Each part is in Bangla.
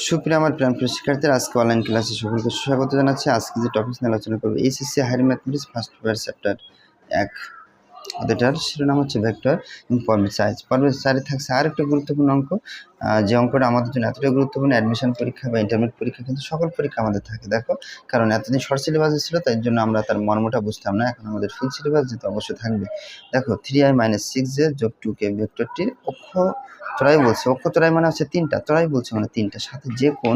সুপ্রিয় আমার প্রিয় শিক্ষার্থীরা, আজকে অনলাইন ক্লাসে সকলকে স্বাগত জানাচ্ছি। আজকে যে টপিক নিয়ে আলোচনা করবো HSC higher mathematics first paper chapter 1, ওটার শিরোনাম হচ্ছে ভেক্টর পর্বের সাইজ। পর্বের সাইজে থাকছে আর একটা গুরুত্বপূর্ণ অঙ্ক, যে অঙ্কটা আমাদের জন্য এতটাই গুরুত্বপূর্ণ, অ্যাডমিশন পরীক্ষা বা ইন্টারমিডিয়েট পরীক্ষা কিন্তু সকল পরীক্ষা আমাদের থাকে। দেখো, কারণ এতদিন শর্ট সিলেবাস ছিল, তাই জন্য আমরা তার মর্মটা বুঝতাম না। এখন আমাদের ফুল সিলেবাস যেহেতু অবশ্যই থাকবে। দেখো, 3i - 6j যোগ 2k ভেক্টরটির অক্ষত্রয় বলছে। অক্ষত্রয় মানে হচ্ছে তিনটা, ত্রয় বলছে মানে তিনটা, সাথে যে কোণ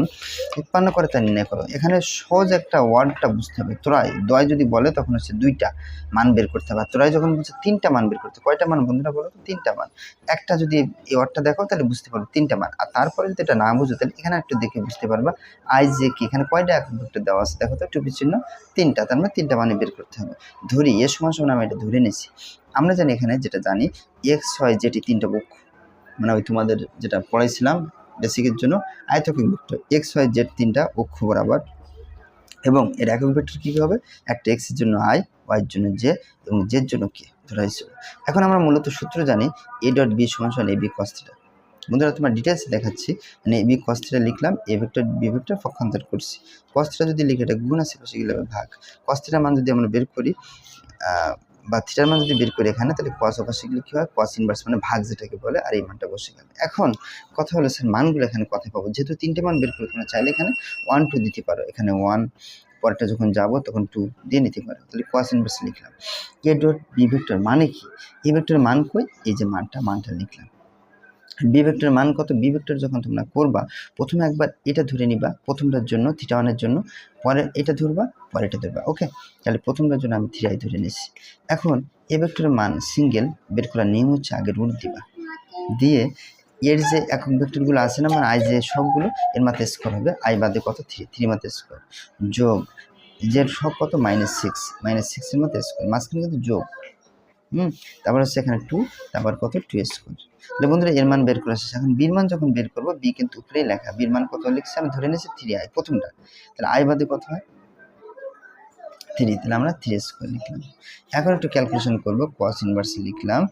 উৎপন্ন করে তা নির্ণয় করো। এখানে সহজ একটা ওয়ার্ডটা বুঝতে হবে। ত্রয় দ্বয় যদি বলে তখন হচ্ছে দুইটা মান বের করতে হবে। ত্রয় যখন বলছে তিনটা মান বের করতে, কয়টা মান বন্ধুরা বলো তো? তিনটা মান। একটা যদি এই ওয়ার্ডটা দেখো তাহলে বুঝতে পারবে তিনটা মান। আর তারপরে যদি এটা না বুঝো তাহলে এখানে একটু দেখে বুঝতে পারবা আই যে কি, এখানে কয়টা একক ভেক্টর দেওয়া আছে দেখো তো, টুপি চিহ্ন তিনটা, তার মানে তিনটা মানে বের করতে হবে। ধরি এ সমান সমান আমি এটা ধরে নিছি। আমরা জানি এখানে যেটা জানি এক্স হয় যেটি তিনটা পক্ষ, মানে ওই তোমাদের যেটা পড়াইছিলাম বেসিকের জন্য, আয়তক্ষেত্র ভেক্টর এক্স ওয়াই জেড তিনটা অক্ষ বরাবর, এবং এর একক ভেক্টর কী হবে? একটা এক্সের জন্য আই, ওয়াইয়ের জন্য জে এবং জের জন্য কে ধরা হয়েছিল। এখন আমরা মূলত সূত্র জানি এ ডট বি সমান সমান এ বি কস থিটা। বন্ধুরা তোমার ডিটেলস দেখাচ্ছি, মানে এ বি কস থিটা লিখলাম, এ ভেক্টর বি ভেক্টর পক্ষান্তর করছি। কস থিটা যদি লিখে এটা গুণ আশেপাশে গেলে ভাগ, কস থিটার মান যদি আমরা বের করি বা থিটার মান যদি বের করি এখানে, তাহলে কস অপাশে গেলে কী হয়? কস ইনভার্স মানে ভাগ যেটাকে বলে, আর এই মানটা বসে গেল। এখন কথা হলো স্যার মানগুলো এখানে কথায় পাবো, যেহেতু তিনটে মান বের করে তোমরা চাইলে এখানে 1 2 দিতে পারো, এখানে 1 পরটা যখন যাব তখন 2 দিয়ে নিতে পারো। তাহলে কস ইনভার্স লিখলাম। এ ডট বি ভেক্টর মানে কি? এই ভেক্টরের মান কই? এই যে মানটা লিখলাম। বি ভেক্টরের মান কত? বি ভেক্টর যখন তোমরা করবা প্রথমে একবার এটা ধরে নিবা প্রথমটার জন্য, থিটা ওয়ানের জন্য, পরে এটা ধরবা, পরে এটা ধরবা। ওকে, তাহলে প্রথমটার জন্য আমি 3i ধরে নিচ্ছি। এখন এ ভেক্টরের মান সিঙ্গেল বের করার নিয়ম হচ্ছে আগে রুট দিবা, দিয়ে এর যে একক ভেক্টরগুলো আছে না, মানে আই যে সবগুলো এর মাথা স্কোয়ার হবে, আই বাদে কত? 3 মাথা স্কোয়ার, যোগ জেড সব কত? -6, -6 এর মাথা স্কোয়ার, মাঝখানে কিন্তু যোগ, তারপর হচ্ছে এখানে 2, তারপর কত? 2 স্কোয়ার। তাহলে বন্ধুরা এর মান বের করে আসছে। এখন বির মান যখন বের করবো, বি কিন্তু উপরেই লেখা, বির মান কত লিখছি আমি? ধরে নিয়েছি 3i প্রথমটা, তাহলে আই বাদে কত হয়? 3, তাহলে আমরা 3 স্কোয়ার লিখলাম। এখন একটু ক্যালকুলেশন করবো, কস ইনভার্স লিখলাম।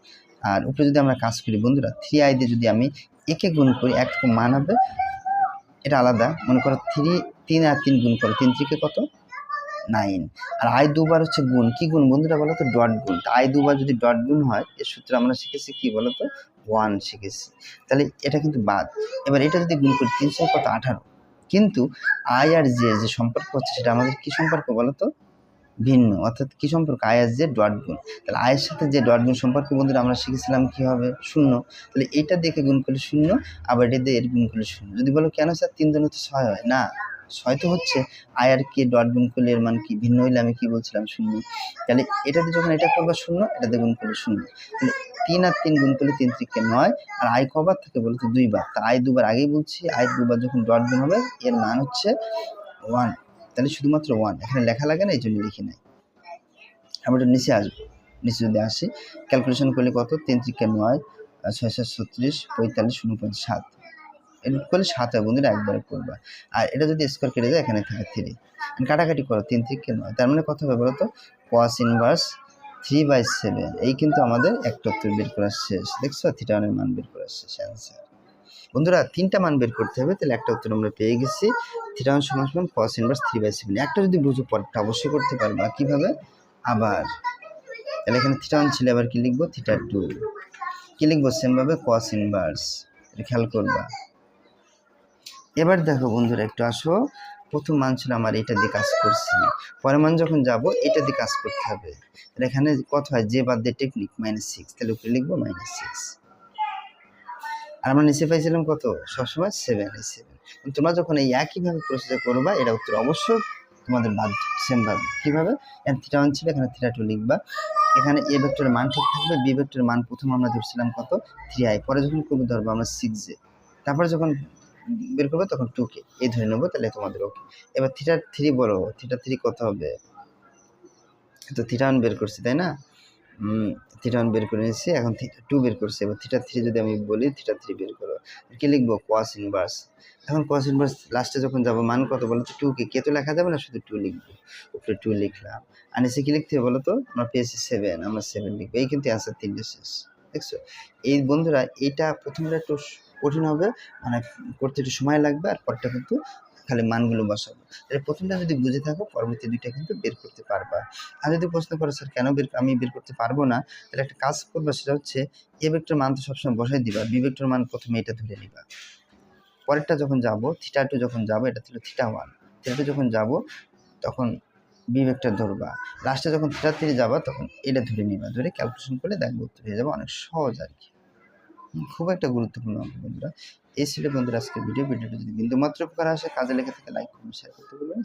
আর উপরে যদি আমরা কাজ করি বন্ধুরা, 3i দিয়ে যদি আমি একে গুণ করি, এক মান হবে, এটা আলাদা। মনে করো 3 আর 3 গুণ করো, 3 3 কত? 9। আর আই দুবার হচ্ছে গুণ, কি গুণ বন্ধুরা বলো তো? ডট গুণ। আই দুবার যদি ডট গুণ হয়, এর সূত্র আমরা শিখেছি কি বলো তো? 1 শিখেছি। তাহলে এটা কিন্তু বাদ। এবার এটা যদি গুণ করি, 3 কত? 18। কিন্তু আই আর জে যে সম্পর্ক হচ্ছে সেটা আমাদের কি সম্পর্ক বলো তো? ভিন্ন। অর্থাৎ কি সম্পর্ক? আই আর জে ডট গুণ। তাহলে আয়ের সাথে যে ডট গুণ সম্পর্ক বন্ধুরা আমরা শিখেছিলাম কি হবে? 0। তাহলে এটা দেখে গুণ করলে 0, আবার এটা দিয়ে এর গুণ করলে 0। যদি বলো কেন স্যার 3 দুগুণে তো 6 হয়? না, 6 তো হচ্ছে আই আর কে ডট গুণ করলে এর মান কি ভিন্ন হইলে আমি কি বলছিলাম? 0। তাহলে এটাতে যখন এটা করবা 0, এটাতে গুণ করলে 0। তাহলে 3 আর 3 গুণ করলে 3 3 9, আর আই কবার থাকে বলো তো? 2 বার। তা আই দুবার আগেই বলছি, আই দুবার যখন ডট গুণ হবে এর মান হচ্ছে 1। তাহলে শুধুমাত্র 1, এখানে লেখা লাগে না, এই জন্য লিখি নাই। আমরা নিচে আসবো, নিচে যদি আসি ক্যালকুলেশন করলে কত? 3 3 9, 6 7 36, 45, 0.7, এটা করলে 7 হয় বন্ধুরা, একবারে করবা। আর এটা যদি স্কোয়ার কেটে যায় এখানে থাকে 3, কাটাকাটি করো, 3 3 9, তার মানে কত হবে বলো তো? cos inverse 3/7। এই কিন্তু আমাদের একটা উত্তর বের করা শেষ। দেখছো, থিটা ওয়ানের মান বের করা শেষ অ্যান্সার। বন্ধুরা তিনটা মান বের করতে হবে, তাহলে একটা উত্তর আমরা পেয়ে গেছি, থিটা ওয়ান সমান সমান cos ইনভার্স 3/7। একটা যদি বুঝো পরেরটা অবশ্যই করতে পারবা। কিভাবে? আবার তাহলে এখানে থিটা ওয়ান ছিল, আবার কি লিখবো? Theta two. কি লিখবো? সেমভাবে cos ইনভার্স, এটা খেয়াল করবা। এবার দেখো বন্ধুরা একটু আসো, প্রথম মান ছিল আমার এটা দিয়ে কাজ করছি, পরের মান যখন যাব এটা দিয়ে কাজ করতে হবে। তাহলে এখানে কত হয়? যে বাদ দিয়ে টেকনিক -6, তাহলে উপরে লিখবো -6। আর আমরা নিচে পাইছিলাম কত? সবসময় 7/7। তোমরা যখন এই একইভাবে প্রসিজার করবা, এটা উত্তর অবশ্যই তোমাদের বাধ্য সেমভাবে। কীভাবে? থিটা ওয়ান ছিল, এখানে থিটা টু লিখবা। এখানে এ ভেক্টরের মান ঠিক থাকবে, বি ভেক্টরের মান প্রথম আমরা ধরছিলাম কত? 3i, পরে যখন করবো ধরবো আমরা 6j, তারপরে যখন বের করবো তখন 2k, এই ধরে নেবো, তাহলে তোমাদের ওকে। এবার থিটা 3 বলো, থিটা 3 কত হবে? তো থিটা ওয়ান বের করছি তাই না? থিটা ওয়ান বের করে নিয়েছি, এখন থিটা টু বের করছি। এবার থিটা 3 যদি আমি বলি, থিটা 3 বের করো, কি লিখবো? cos inverse. এখন cos ইনভার্স লাস্টে যখন যাবো মান কত বলো তো? 2k, কে তো লেখা যাবে না, শুধু 2 লিখবো। উপরে 2 লিখলাম, আর নিচে কি লিখতে হবে বলো তো? আমরা পেয়েছি 7, আমরা 7 লিখবো। এই কিন্তু অ্যান্সার 3টে শেষ। দেখছো এই বন্ধুরা, এইটা প্রথমটা একটু কঠিন হবে, মানে করতে একটু সময় লাগবে, আর পরটা কিন্তু খালি মানগুলো বসাবো। তাহলে প্রথমটা যদি বুঝে থাকো পরবর্তী দুইটা কিন্তু বের করতে পারবা। আর যদি প্রশ্ন করো স্যার কেন আমি বের করতে পারবো না, তাহলে একটা কাজ করবা, সেটা হচ্ছে এ ভেক্টর মান তো সবসময় বসাই দিবা, বি ভেক্টর মান প্রথমে এটা ধরে নিবা, পরেরটা যখন যাব থিটা 2 যখন যাব, এটা ছিল থিটা 1, থিটা 2 যখন যাব তখন বি ভেক্টর ধরবা, লাস্টে যখন থিটা 3 যাবা তখন এটা ধরে নিবা, ধরে ক্যালকুলেশন করলে দেখবো উত্তর হয়ে যাবে, অনেক সহজ আর কি। খুব একটা গুরুত্বপূর্ণ অঙ্ক বন্ধুরা। এই ছিল বন্ধুরা আজকের ভিডিওটি যদি বিন্দুমাত্র উপকার আসে, কাজে লেগে থাকে লাইক করুন, শেয়ার করতে বলবেন।